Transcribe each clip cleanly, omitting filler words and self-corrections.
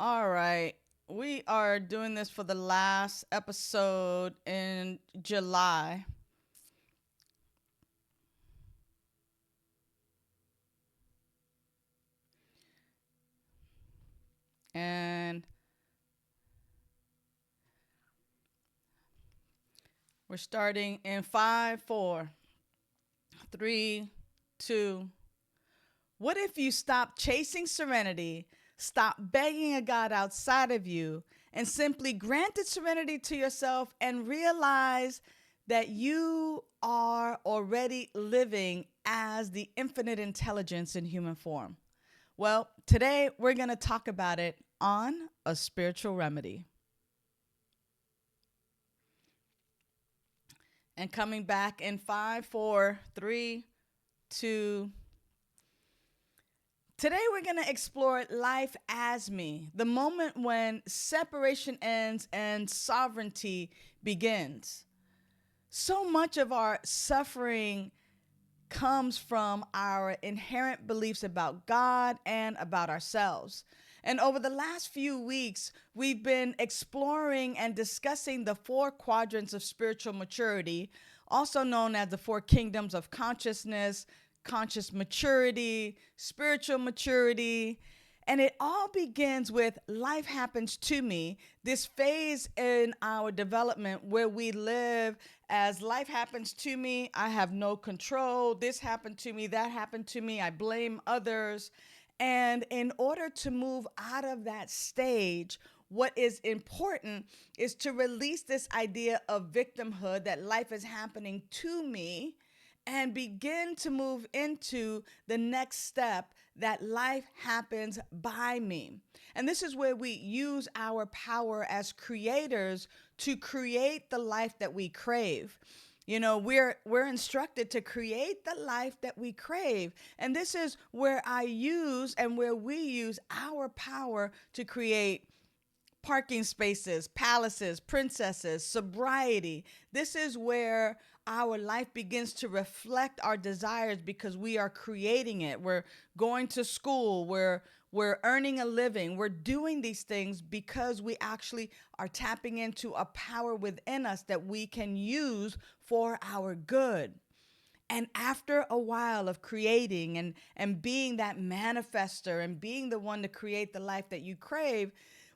All right. We are doing this for the last episode in July. And we're starting in five, four, three, two. What if you stop chasing serenity, stop begging a God outside of you, and simply granted serenity to yourself and realize that you are already living as the infinite intelligence in human form? Well, today we're going to talk about it on a spiritual remedy. And coming back in five, four, three, two. Today we're going to explore life as me, the moment when separation ends and sovereignty begins. So much of our suffering comes from our inherent beliefs about God and about ourselves. And over the last few weeks, we've been exploring and discussing the four quadrants of spiritual maturity, also known as the four kingdoms of consciousness, conscious maturity, spiritual maturity. And it all begins with life happens to me, this phase in our development where we live as life happens to me, I have no control, this happened to me, that happened to me, I blame others. And in order to move out of that stage, what is important is to release this idea of victimhood that life is happening to me and begin to move into the next step that life happens by me. And this is where we use our power as creators to create the life that we crave. You know, we're instructed to create the life that we crave. And this is where I use and where we use our power to create parking spaces, palaces, princesses, sobriety. This is where our life begins to reflect our desires because we are creating it. We're going to school, we're earning a living. We're doing these things because we actually are tapping into a power within us that we can use for our good. And after a while of creating and being that manifester and being the one to create the life that you crave,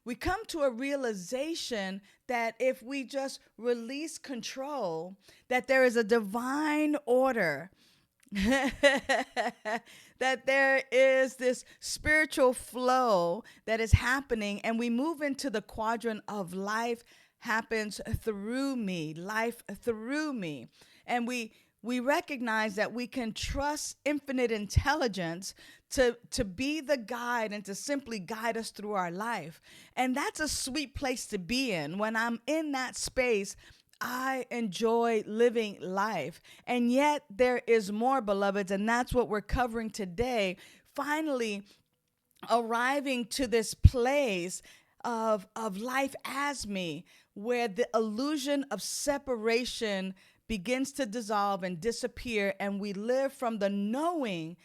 we come to a realization that if we just release control, that there is a divine order, that there is this spiritual flow that is happening, and we move into the quadrant of life happens through me, life through me. And we recognize that we can trust infinite intelligence to be the guide and to simply guide us through our life. And that's a sweet place to be in. When I'm in that space, I enjoy living life. And yet there is more, beloveds, and that's what we're covering today. Finally, arriving to this place of life as me, where the illusion of separation begins to dissolve and disappear, and we live from the knowing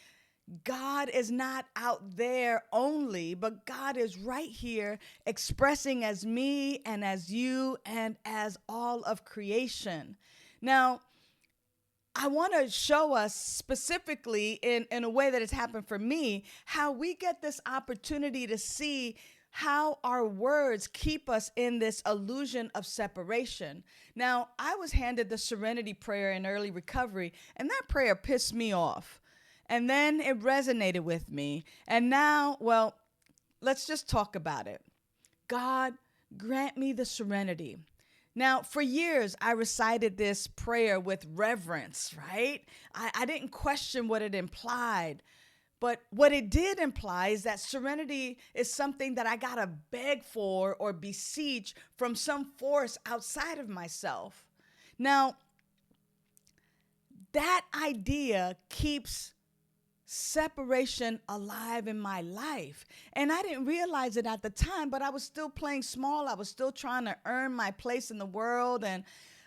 God is not out there only, but God is right here expressing as me and as you and as all of creation. Now, I want to show us specifically in a way that has happened for me, how we get this opportunity to see how our words keep us in this illusion of separation. Now, I was handed the serenity prayer in early recovery, and that prayer pissed me off. And then it resonated with me. And now, well, let's just talk about it. God, grant me the serenity. Now, for years, I recited this prayer with reverence, right? I didn't question what it implied. But what it did imply is that serenity is something that I got to beg for or beseech from some force outside of myself. Now, that idea keeps separation alive in my life. And I didn't realize it at the time, but I was still playing small. I was still trying to earn my place in the world. And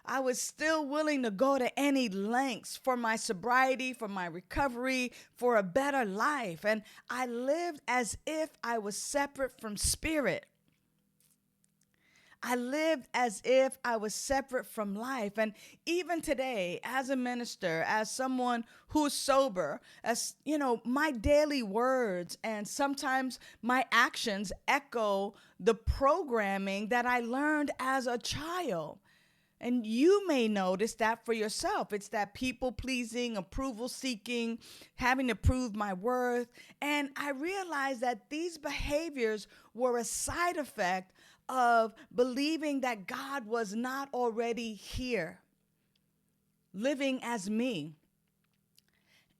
I was still willing to go to any lengths for my sobriety, for my recovery, for a better life. And I lived as if I was separate from spirit. I lived as if I was separate from life. And even today, as a minister, as someone who's sober, as my daily words and sometimes my actions echo the programming that I learned as a child. And you may notice that for yourself. It's that people pleasing, approval seeking, having to prove my worth. And I realized that these behaviors were a side effect of believing that God was not already here, living as me.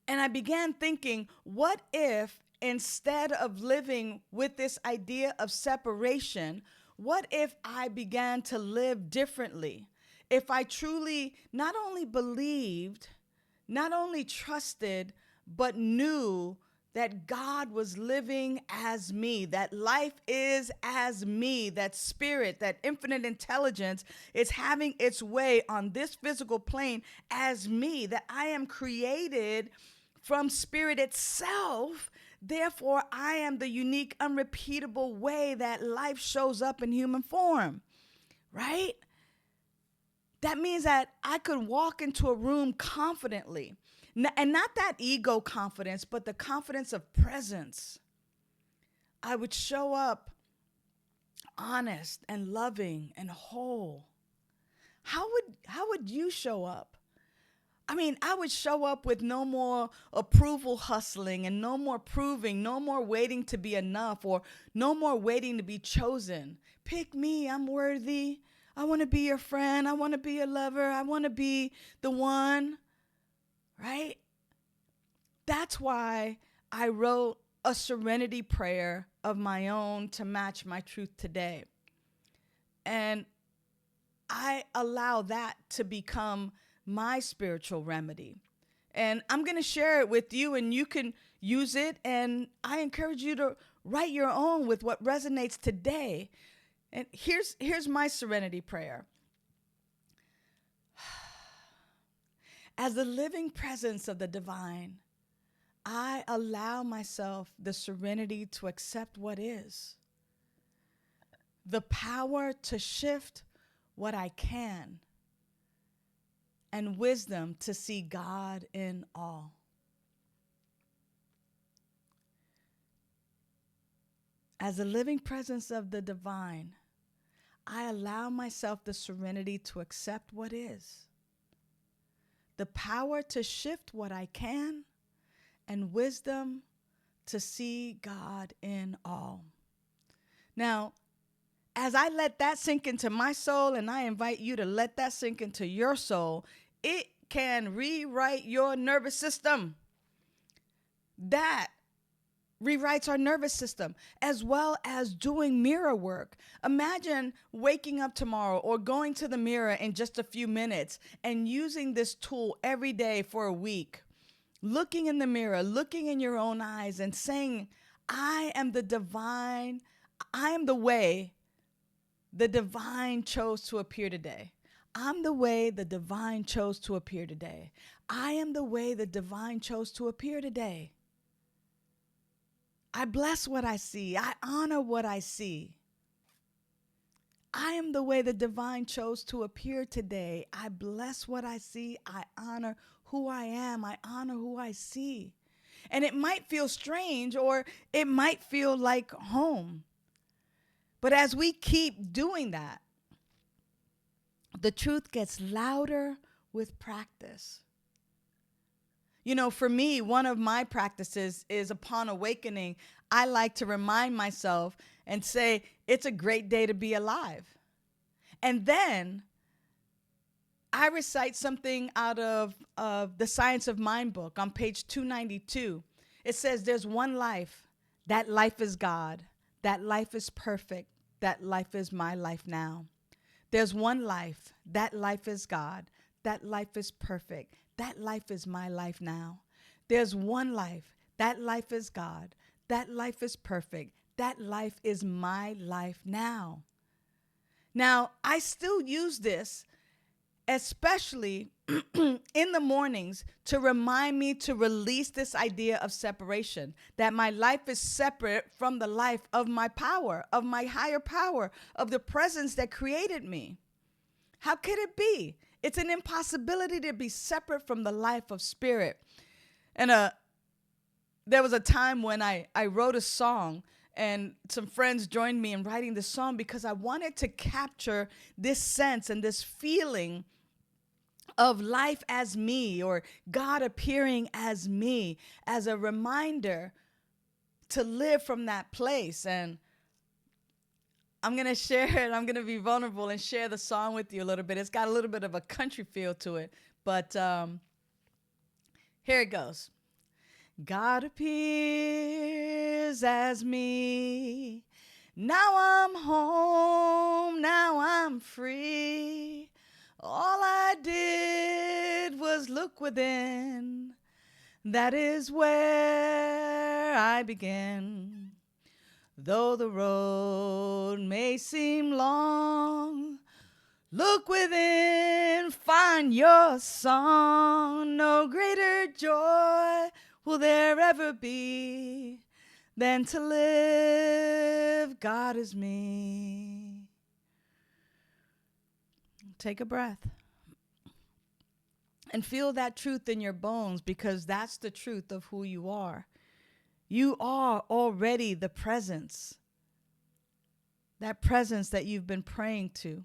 And I began thinking, what if instead of living with this idea of separation, what if I began to live differently? If I truly not only believed, not only trusted, but knew that God was living as me, that life is as me, that spirit, that infinite intelligence is having its way on this physical plane as me, that I am created from spirit itself. Therefore, I am the unique, unrepeatable way that life shows up in human form, right? That means that I could walk into a room confidently. And not that ego confidence, but the confidence of presence. I would show up honest and loving and whole. How would you show up? I mean, I would show up with no more approval hustling and no more proving, no more waiting to be enough or no more waiting to be chosen. Pick me, I'm worthy. I want to be your friend. I want to be your lover. I want to be the one. Right? That's why I wrote a serenity prayer of my own to match my truth today. And I allow that to become my spiritual remedy. And I'm going to share it with you and you can use it. And I encourage you to write your own with what resonates today. And here's my serenity prayer. As the living presence of the divine, I allow myself the serenity to accept what is, the power to shift what I can, and wisdom to see God in all. As the living presence of the divine, I allow myself the serenity to accept what is, the power to shift what I can, and wisdom to see God in all. Now, as I let that sink into my soul, and I invite you to let that sink into your soul, it can rewrite your nervous system. That rewrites our nervous system, as well as doing mirror work. Imagine waking up tomorrow or going to the mirror in just a few minutes and using this tool every day for a week. Looking in the mirror, looking in your own eyes and saying, I am the divine, I am the way the divine chose to appear today. I'm the way the divine chose to appear today. I am the way the divine chose to appear today. I bless what I see. I honor what I see. I am the way the divine chose to appear today. I bless what I see. I honor who I am. I honor who I see. And it might feel strange or it might feel like home. But as we keep doing that, the truth gets louder with practice. You know, for me, one of my practices is upon awakening, I like to remind myself and say, it's a great day to be alive. And then I recite something out of the Science of Mind book on page 292. It says, there's one life. That life is God. That life is perfect. That life is my life now. There's one life. That life is God. That life is perfect. That life is my life now. There's one life. That life is God. That life is perfect. That life is my life now. Now, I still use this especially in the mornings, to remind me to release this idea of separation, that my life is separate from the life of my power, of my higher power, of the presence that created me. How could it be? It's an impossibility to be separate from the life of spirit. And there was a time when I wrote a song, and some friends joined me in writing the song because I wanted to capture this sense and this feeling of life as me, or God appearing as me, as a reminder to live from that place. And I'm going to share it. I'm going to be vulnerable and share the song with you a little bit. It's got a little bit of a country feel to it, but here it goes. God appears as me. Now I'm home. Now I'm free. All I did was look within. That is where I begin. Though the road may seem long, look within, find your song. No greater joy will there ever be than to live God is me. Take a breath and feel that truth in your bones, because that's the truth of who you are. You are already the presence, that presence that you've been praying to.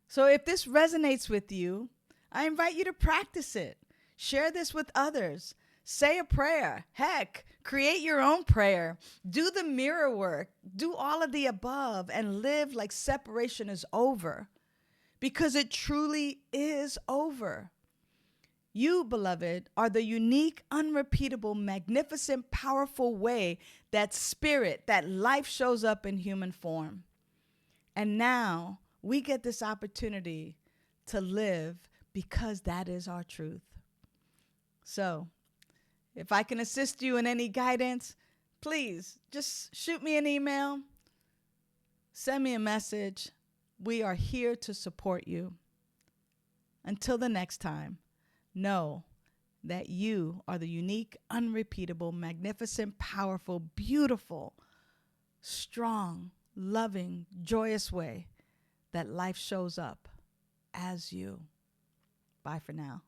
So if this resonates with you, I invite you to practice it. Share this with others. Say a prayer. Heck, create your own prayer. Do the mirror work. Do all of the above and live like separation is over, because it truly is over. You, beloved, are the unique, unrepeatable, magnificent, powerful way that spirit, that life shows up in human form. And now we get this opportunity to live because that is our truth. So, if I can assist you in any guidance, please just shoot me an email, send me a message. We are here to support you. Until the next time, know that you are the unique, unrepeatable, magnificent, powerful, beautiful, strong, loving, joyous way that life shows up as you. Bye for now.